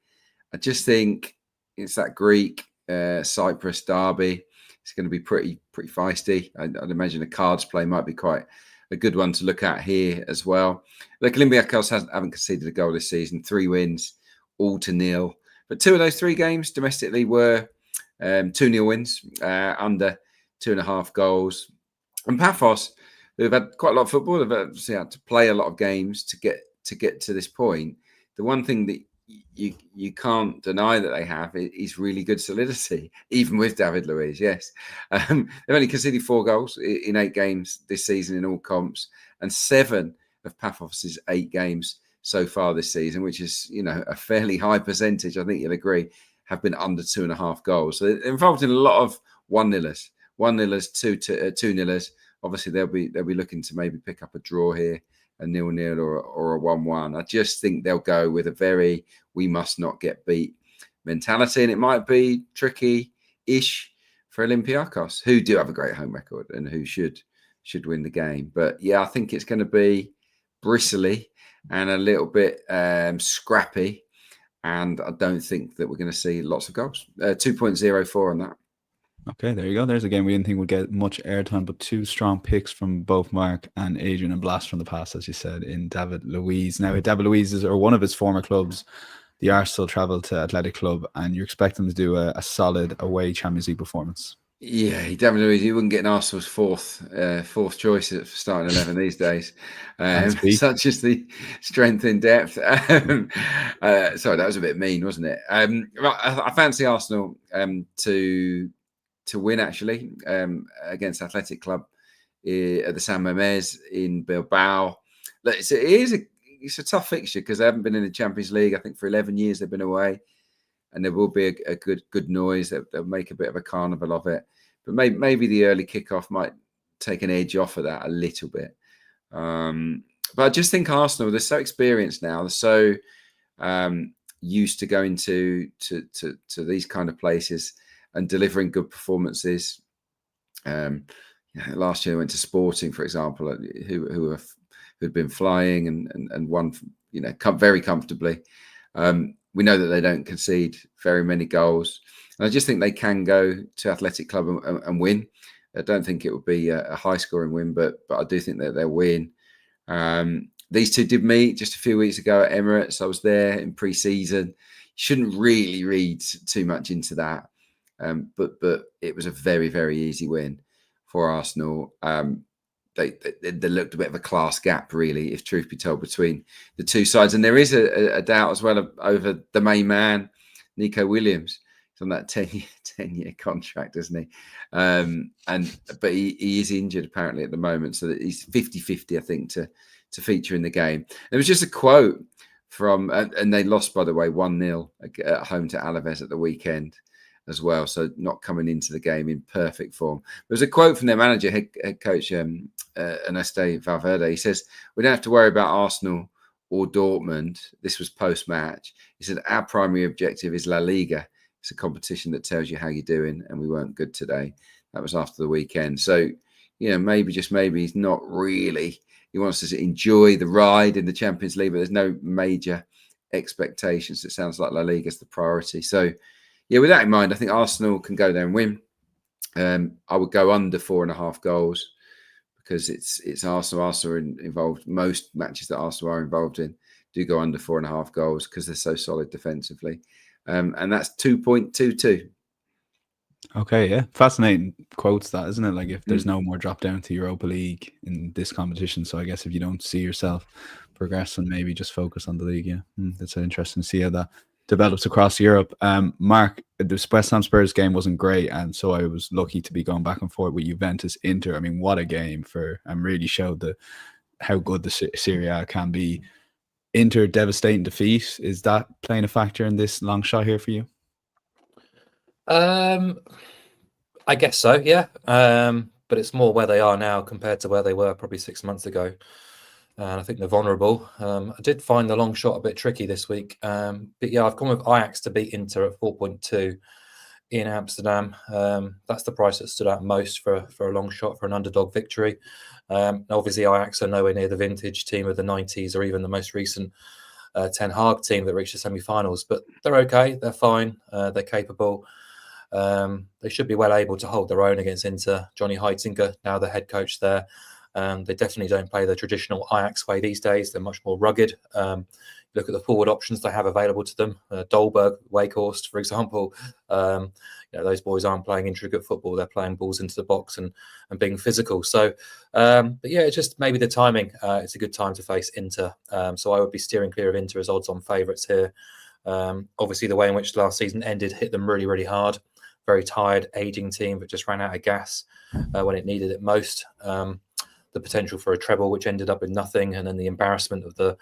Speaker 2: I just think it's that Greek Cyprus derby. It's going to be pretty feisty. I'd imagine a cards play might be quite a good one to look at here as well. Look, Olympiacos haven't conceded a goal this season. 3 wins, all to 0. But 2 of those 3 games domestically were 2-0 wins, under 2.5 goals. And Paphos, who've had quite a lot of football, they've obviously had to play a lot of games to get to this point. The one thing that you can't deny that they have is really good solidity, even with David Luiz. Yes, they've only conceded 4 goals in 8 games this season in all comps, and 7 of Paphos's 8 games so far this season, which is a fairly high percentage. I think you'll agree, have been under 2.5 goals. So they're involved in a lot of 1-0ers, 2-0ers. Obviously, they'll be looking to maybe pick up a draw here, a 0-0 or a 1-1. I just think they'll go with a very we must not get beat mentality, and it might be tricky-ish for Olympiacos, who do have a great home record and who should win the game. But yeah, I think it's going to be bristly and a little bit scrappy, and I don't think that we're going to see lots of goals. 2.04 on that.
Speaker 1: Okay, there you go. There's a game we didn't think would get much airtime, but 2 strong picks from both Mark and Adrian, and blast from the past, as you said, in David Luiz. Now, David Luiz or one of his former clubs, the Arsenal, travelled to Athletic Club, and you expect them to do a solid away Champions League performance.
Speaker 2: Yeah, David Luiz, you wouldn't get an Arsenal's fourth choice for starting 11 these days. Such as the strength in depth. Sorry, that was a bit mean, wasn't it? I fancy Arsenal to win, actually, against Athletic Club at the San Mamés in Bilbao. It's a tough fixture because they haven't been in the Champions League. I think for 11 years they've been away, and there will be a good noise. They'll make a bit of a carnival of it. But maybe the early kickoff might take an edge off of that a little bit. But I just think Arsenal, they're so experienced now. They're so used to going to these kind of places and delivering good performances. Last year they went to Sporting, for example, who'd been flying and won, very comfortably. We know that they don't concede very many goals. And I just think they can go to Athletic Club and win. I don't think it would be a high-scoring win, but I do think that they'll win. These two did meet just a few weeks ago at Emirates. I was there in pre-season. Shouldn't really read too much into that. But it was a very, very easy win for Arsenal. They looked a bit of a class gap, really, if truth be told, between the two sides. And there is a doubt as well over the main man, Nico Williams. He's on that 10-year contract, isn't he? But he is injured apparently at the moment, so that he's 50-50, I think, to feature in the game. There was just a quote from, and they lost, by the way, 1-0 at home to Alaves at the weekend as well, so not coming into the game in perfect form. There was a quote from their manager, head coach Ernesto Valverde. He says, "We don't have to worry about Arsenal or Dortmund." This was post-match. He said, "Our primary objective is La Liga. It's a competition that tells you how you're doing, and we weren't good today." That was after the weekend. So, maybe he's not really. He wants us to enjoy the ride in the Champions League, but there's no major expectations. It sounds like La Liga is the priority. So, yeah, with that in mind, I think Arsenal can go there and win. I would go under 4.5 goals because it's Arsenal. Arsenal are involved. Most matches that Arsenal are involved in do go under 4.5 goals because they're so solid defensively. And that's 2.22.
Speaker 1: Okay, yeah. Fascinating quotes, that, isn't it? Like, if there's no more drop down to Europa League in this competition. So I guess if you don't see yourself progressing, maybe just focus on the league. Yeah, that's interesting to see how that develops across Europe. Mark, the West Ham Spurs game wasn't great, and so I was lucky to be going back and forth with Juventus Inter. I mean, what a game really showed how good the Serie A can be. Inter, devastating defeat. Is that playing a factor in this long shot here for you?
Speaker 3: I guess so, yeah. But it's more where they are now compared to where they were probably 6 months ago. And I think they're vulnerable. I did find the long shot a bit tricky this week. But yeah, I've gone with Ajax to beat Inter at 4.2 in Amsterdam. That's the price that stood out most for a long shot, for an underdog victory. Obviously, Ajax are nowhere near the vintage team of the 90s or even the most recent Ten Hag team that reached the semi-finals. But they're okay. They're fine. They're capable. They should be well able to hold their own against Inter. Johnny Heitinga, now the head coach there. They definitely don't play the traditional Ajax way these days. They're much more rugged. Look at the forward options they have available to them. Dolberg, Wakehorst, for example. Those boys aren't playing intricate football. They're playing balls into the box and being physical. So, but yeah, it's just maybe the timing. It's a good time to face Inter. So I would be steering clear of Inter as odds-on favourites here. Obviously, the way in which last season ended hit them really, really hard. Very tired, ageing team that just ran out of gas when it needed it most. The potential for a treble, which ended up with nothing, and then the embarrassment of the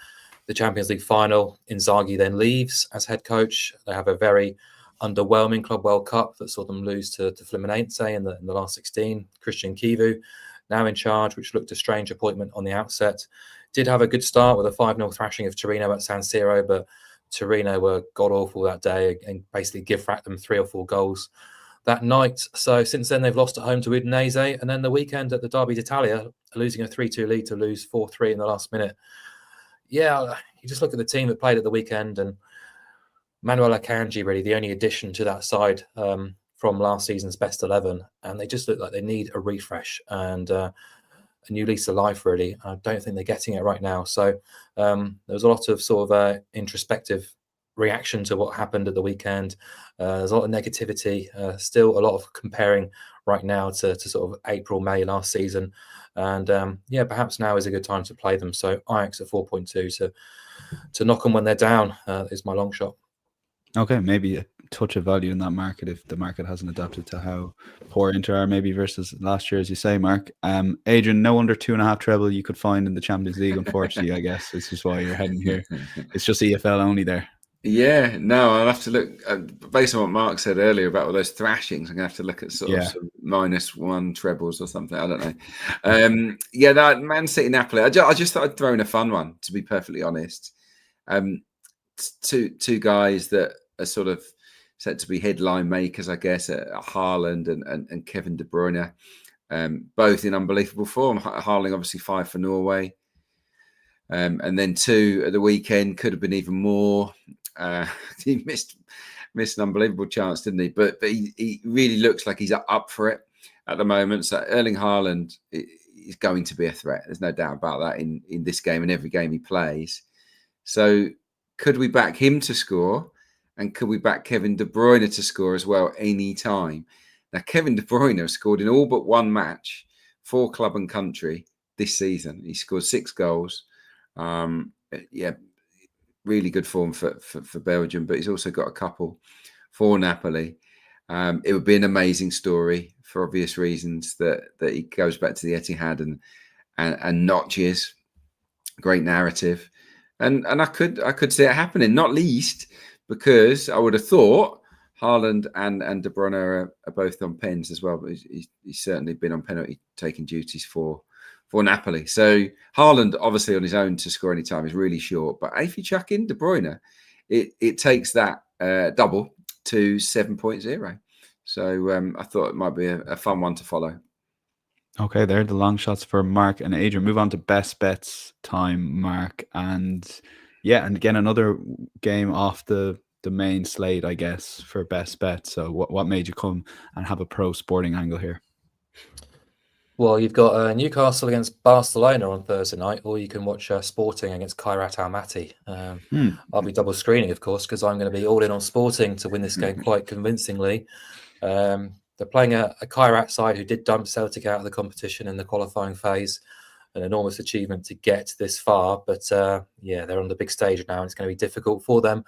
Speaker 3: Champions League final. Inzaghi then leaves as head coach. They have a very underwhelming Club World Cup that saw them lose to Fluminense in the last 16. Christian Kivu now in charge, which looked a strange appointment on the outset. Did have a good start with a 5-0 thrashing of Torino at San Siro, but Torino were god-awful that day and basically gift-wrapped them 3 or 4 goals that night. So since then, they've lost at home to Udinese. And then the weekend at the Derby d'Italia, losing a 3-2 lead to lose 4-3 in the last minute. Yeah, you just look at the team that played at the weekend, and Manuel Akanji, really the only addition to that side from last season's best 11. And they just look like they need a refresh and a new lease of life, really. I don't think they're getting it right now. So there was a lot of sort of introspective reaction to what happened at the weekend. There's a lot of negativity, still a lot of comparing right now to sort of April, May last season. And perhaps now is a good time to play them. So Ajax at 4.2 to knock them when they're down is my long shot.
Speaker 1: Okay, maybe a touch of value in that market if the market hasn't adapted to how poor Inter are, maybe versus last year, as you say, Mark. Adrian, no under 2.5 treble you could find in the Champions League, unfortunately, I guess. This is why you're heading here. It's just EFL only there.
Speaker 2: Yeah, no, I'll have to look based on what Mark said earlier about all those thrashings. I'm gonna have to look at sort of some -1 trebles or something. I don't know. That Man City Napoli. I just thought I'd throw in a fun one, to be perfectly honest. Two guys that are sort of set to be headline makers, I guess, Haaland and Kevin De Bruyne, both in unbelievable form. Haaland obviously 5 for Norway, and then 2 at the weekend. Could have been even more. He missed an unbelievable chance, didn't he? But he really looks like he's up for it at the moment. So Erling Haaland is going to be a threat. There's no doubt about that in this game and every game he plays. So could we back him to score? And could we back Kevin De Bruyne to score as well any time? Now, Kevin De Bruyne has scored in all but one match for club and country this season. He scored 6 goals. Really good form for Belgium, but he's also got a couple for Napoli. It would be an amazing story for obvious reasons that he goes back to the Etihad and notches. Great narrative. And I could see it happening, not least because I would have thought Haaland and De Bruyne are both on pens as well, but he's certainly been on penalty taking duties for Napoli. So Haaland, obviously on his own to score any time is really short. But if you chuck in De Bruyne, it takes that double to 7.0. So I thought it might be a fun one to follow.
Speaker 1: Okay, there are the long shots for Mark and Adrian. Move on to best bets time, Mark. And again, another game off the main slate, I guess, for best bet. So what made you come and have a pro sporting angle here?
Speaker 3: Well, you've got Newcastle against Barcelona on Thursday night, or you can watch Sporting against Kairat Almaty. I'll be double screening, of course, because I'm going to be all in on Sporting to win this game quite convincingly. They're playing a Kairat side who did dump Celtic out of the competition in the qualifying phase. An enormous achievement to get this far. But they're on the big stage now. It's going to be difficult for them,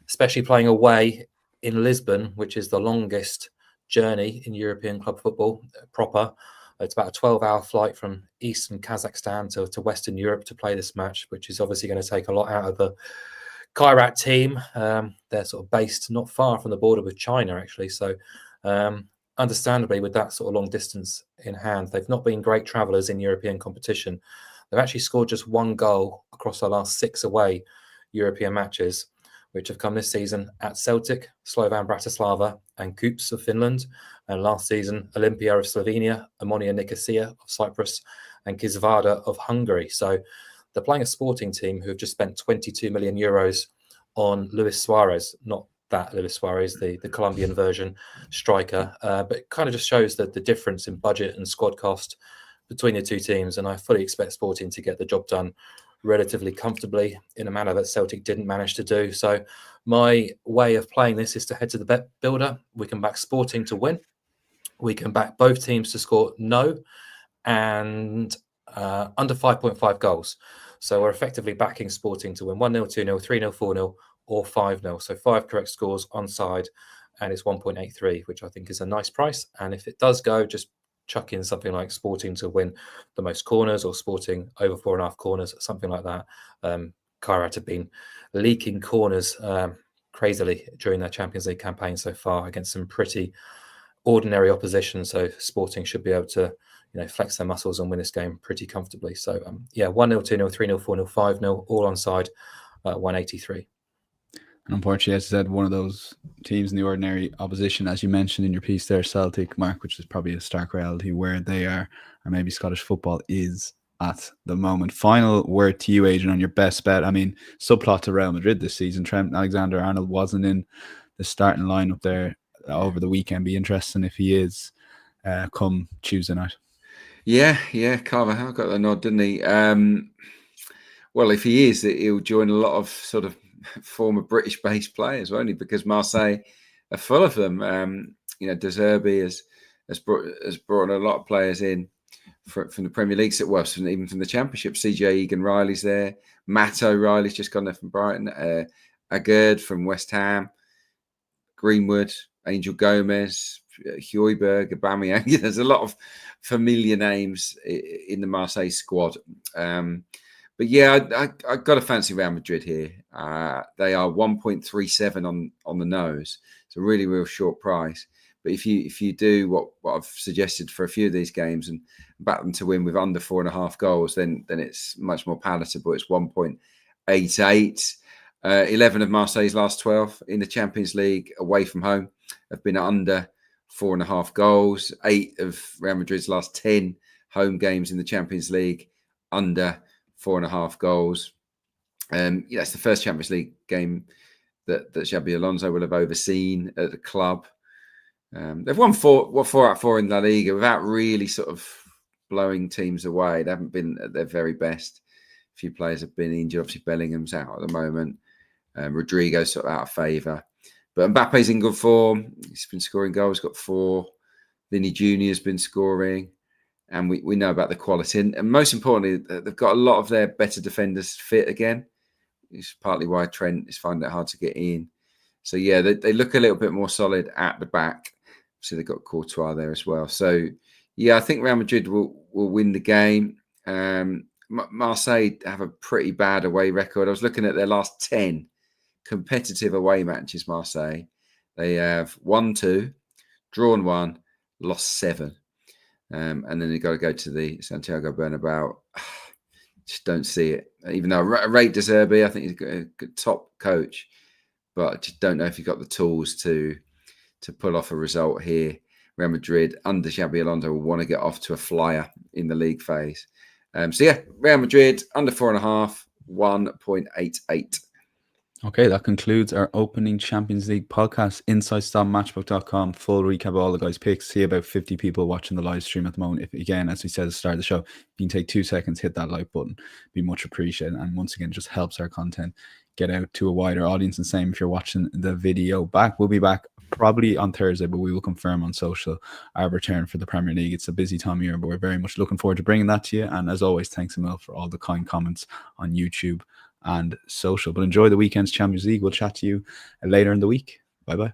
Speaker 3: especially playing away in Lisbon, which is the longest journey in European club football proper. It's about a 12-hour flight from eastern Kazakhstan to Western Europe to play this match, which is obviously going to take a lot out of the Kairat team. They're sort of based not far from the border with China, actually. So understandably, with that sort of long distance in hand, they've not been great travellers in European competition. They've actually scored just 1 goal across the last 6 away European matches, which have come this season at Celtic, Slovan Bratislava and Kups of Finland. And last season, Olympia of Slovenia, Omonia Nicosia of Cyprus and Kisvada of Hungary. So they're playing a Sporting team who have just spent 22 million euros on Luis Suarez, not that Luis Suarez, the Colombian version striker. But it kind of just shows that the difference in budget and squad cost between the two teams, and I fully expect Sporting to get the job done relatively comfortably in a manner that Celtic didn't manage to do. So my way of playing this is to head to the bet builder. We can back Sporting to win. We can back both teams to score no and under 5.5 goals. So we're effectively backing Sporting to win 1-0, 2-0, 3-0, 4-0 or 5-0. So 5 correct scores onside, and it's 1.83, which I think is a nice price. And if it does go, just chuck in something like Sporting to win the most corners or Sporting over 4.5 corners, something like that. Kairat have been leaking corners crazily during their Champions League campaign so far against some pretty ordinary opposition. So Sporting should be able to, flex their muscles and win this game pretty comfortably. So 1-0, 2-0, 3-0, 4-0, 5-0, all onside, 183.
Speaker 1: And unfortunately, as I said, one of those teams in the ordinary opposition, as you mentioned in your piece there, Celtic, Mark, which is probably a stark reality where they are, or maybe Scottish football is at the moment. Final word to you, Adrian, on your best bet. I mean, subplot to Real Madrid this season. Trent Alexander-Arnold wasn't in the starting lineup there over the weekend. Be interesting if he is come Tuesday night.
Speaker 2: Yeah, Carvajal got the nod, didn't he? Well, if he is, he'll join a lot of sort of former British-based players, won't he? Because Marseille are full of them. De Zerbi has brought a lot of players in from the Premier League, even from the Championship. CJ Egan-Riley's there. Matt O'Reilly's just gone there from Brighton. Agerd from West Ham. Greenwood, Angel Gomez, Højbjerg, Aubameyang. There's a lot of familiar names in the Marseille squad. But yeah, I got to fancy Real Madrid here. They are 1.37 on the nose. It's a really, real short price. But if you do what I've suggested for a few of these games and back them to win with under 4.5 goals, then it's much more palatable. It's 1.88. 11 of Marseille's last 12 in the Champions League away from home have been under 4.5 goals. 8 of Real Madrid's last 10 home games in the Champions League under 4.5 goals. It's the first Champions League game that Xabi Alonso will have overseen at the club. They've won 4 out of 4 in La Liga without really sort of blowing teams away. They haven't been at their very best. A few players have been injured. Obviously, Bellingham's out at the moment. Rodrigo's sort of out of favour. But Mbappe's in good form. He's been scoring goals, got 4. Vinny Jr.'s been scoring. And we know about the quality. And most importantly, they've got a lot of their better defenders fit again. It's partly why Trent is finding it hard to get in. So, yeah, they look a little bit more solid at the back. So they've got Courtois there as well. So, yeah, I think Real Madrid will win the game. Marseille have a pretty bad away record. I was looking at their last 10 competitive away matches, Marseille. They have won 2, drawn 1, lost 7. And then they've got to go to the Santiago Bernabeu. Just don't see it. Even though I rate De Zerbi, I think he's a good top coach. But I just don't know if he's got the tools to pull off a result here. Real Madrid under Xabi Alonso will want to get off to a flyer in the league phase. Real Madrid under 4.5, 1.88.
Speaker 1: Okay, that concludes our opening Champions League podcast. Insights.matchbook.com. Full recap of all the guys' picks. See about 50 people watching the live stream at the moment. If, again, as we said at the start of the show, if you can take 2 seconds, hit that like button. Be much appreciated. And once again, just helps our content get out to a wider audience. And same if you're watching the video back. We'll be back probably on Thursday, but we will confirm on social our return for the Premier League. It's a busy time of year, but we're very much looking forward to bringing that to you. And as always, thanks Emil for all the kind comments on YouTube and social. But enjoy the weekend's Champions League. We'll chat to you later in the week. Bye-bye.